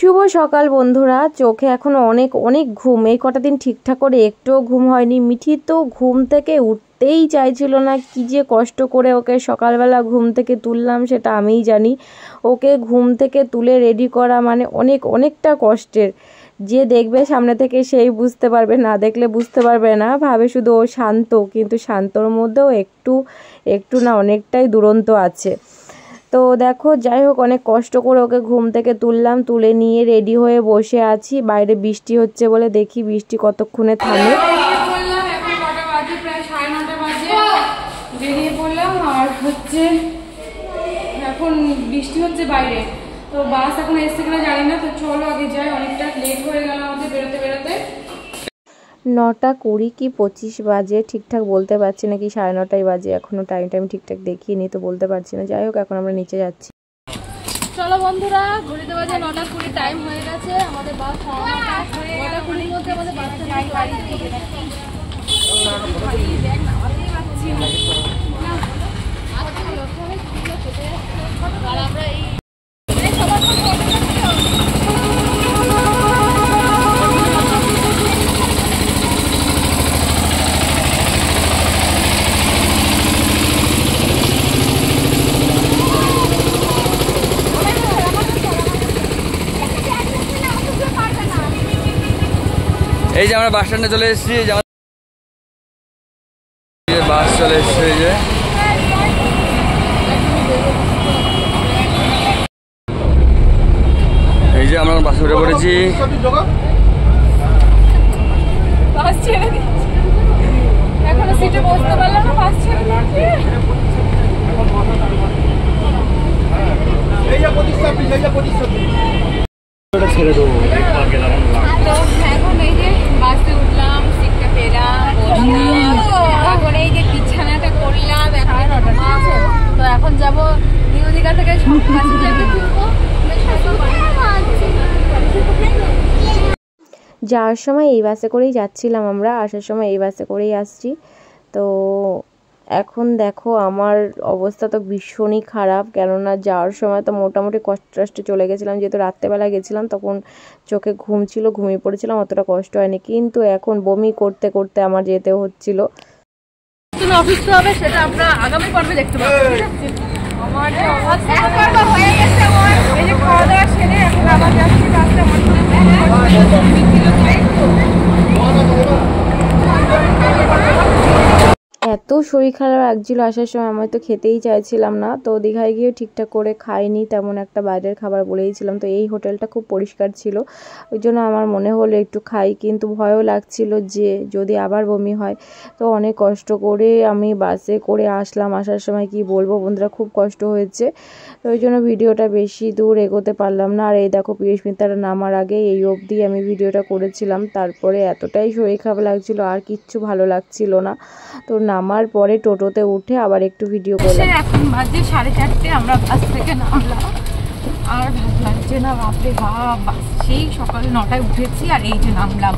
শুভ সকাল বন্ধুরা। চোখে এখনো অনেক অনেক ঘুম, এই কটা দিন ঠিকঠাক করে একটুও ঘুম হয়নি। মিঠি তো ঘুম থেকে উঠতেই চাইছিল না, কি যে কষ্ট করে ওকে সকালবেলা ঘুম থেকে তুললাম সেটা আমিই জানি। ওকে ঘুম থেকে তুলে রেডি করা মানে অনেকটা কষ্টের। যে দেখবে সামনে থেকে সেই বুঝতে পারবে, না দেখলে বুঝতে পারবে না, ভাবে শুধু ও শান্ত, কিন্তু শান্তর মধ্যেও একটু না অনেকটাই দুরন্ত আছে। তো দেখো, যাই হোক অনেক কষ্ট করে ওকে ঘুম থেকে তুললাম, তুলে নিয়ে রেডি হয়ে বসে আছি। বাইরে বৃষ্টি হচ্ছে বলে দেখি বৃষ্টি কতক্ষণে থামে। বেরিয়ে পড়লাম আর হচ্ছে এখন বৃষ্টি হচ্ছে বাইরে, তো বাস এখন এসে কিনা জানি না। তো চলো আগে যাই, অনেকটা লেট হয়ে গেল আমাদের বেরোতে। 9:20 কি 25 বাজে, ঠিকঠাক বলতে পারছি না, কি 9:30 বাজে, এখনো টাইম ঠিকঠাক দেখিনি তো বলতে পারছি না। যাই হোক এখন আমরা নিচে যাচ্ছি। চলো বন্ধুরা, ঘড়িতে বাজে 9:20, টাইম হয়ে গেছে আমাদের বাস। 9:20 মধ্যে আমাদের বাসটা এই যে আমরা বাস স্ট্যান্ডে চলে এসেছি, বাস চলে এসেছে। এই যে আমরা বাসে উঠে পড়েছি। বাস ছেড়ে দিচ্ছি, এখনো সিটে বসতে পারলাম না, বাস ছেড়ে দিচ্ছি। ছেড়ে দেবো। এখন এই যে বাসে উঠলাম, সিটটা পেলাম, এখন এই যে বিছানাটা করলাম। তো এখন যাবো নিউ দীঘা থেকে যাওয়ার সময় এই বাসে করেই যাচ্ছিলাম আমরা, আসার সময় এই বাসে করেই আসছি। তো এখন দেখো আমার অবস্থা তো ভীষণই খারাপ, কেননা যাওয়ার সময় তো মোটামুটি কষ্টে চলে গেছিলাম, যেহেতু রাত্রেবেলা গেছিলাম তখন চোখে ঘুম ছিল, ঘুমিয়ে পড়েছিলাম, অতটা কষ্ট হয়নি। কিন্তু এখন বমি করতে করতে আমার যেতে হচ্ছিল। অফিস তো হবে, সেটা আমরা আগামী পর্বে দেখতে পাবো। আমার যে অবস্থা হয়ে গেছে, এই যে খাওয়া দাওয়া সেরে এখন আবার যাচ্ছি রাস্তায়। এত শরীর খারাপ লাগছিল আসার সময়, আমি তো খেতেই চাইছিলাম না। তো দীঘায় গিয়েও ঠিকঠাক করে খাইনি তেমন একটা, বাইরের খাবার বলেইছিলাম। তো এই হোটেলটা খুব পরিষ্কার ছিল, ওই জন্য আমার মনে হলো একটু খাই, কিন্তু ভয়ও লাগছিল যে যদি আবার বমি হয়। তো অনেক কষ্ট করে আমি বাসে করে আসলাম, আসার সময় কি বলবো বন্ধুরা, খুব কষ্ট হয়েছে। তো ওই জন্য ভিডিওটা বেশি দূর এগোতে পারলাম না। আর এই দেখো পিয়ুষ্মিতারা নামার আগে এই অবধি আমি ভিডিওটা করেছিলাম, তারপরে এতটাই শরীর খারাপ লাগছিল আর কিচ্ছু ভালো লাগছিল না। তো নামার পরে টোটোতে উঠে আবার একটু ভিডিও করলাম। এখন বাজে 4:30, আমরা বাস থেকে নামলাম আর ভালো লাগছে না, বাপরে বাপ। সেই সকাল 9টায় উঠেছি আর এই যে নামলাম,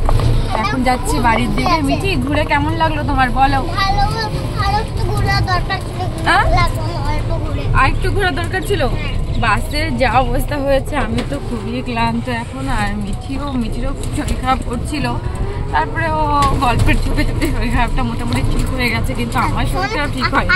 এখন যাচ্ছি বাড়ির দিকে। মিঠি, ঘুরে কেমন লাগলো তোমার বলো? আর একটু ঘোরা দরকার ছিল। বাসের যা অবস্থা হয়েছে, আমি তো খুবই ক্লান্ত এখন, আর মিঠিরও খুব শরীর খারাপ করছিল। তারপরে ও গল্পের চুপে শরীর খারাপটা মোটামুটি ঠিক হয়ে গেছে, কিন্তু আমার শরীর খারাপ ঠিক হয়।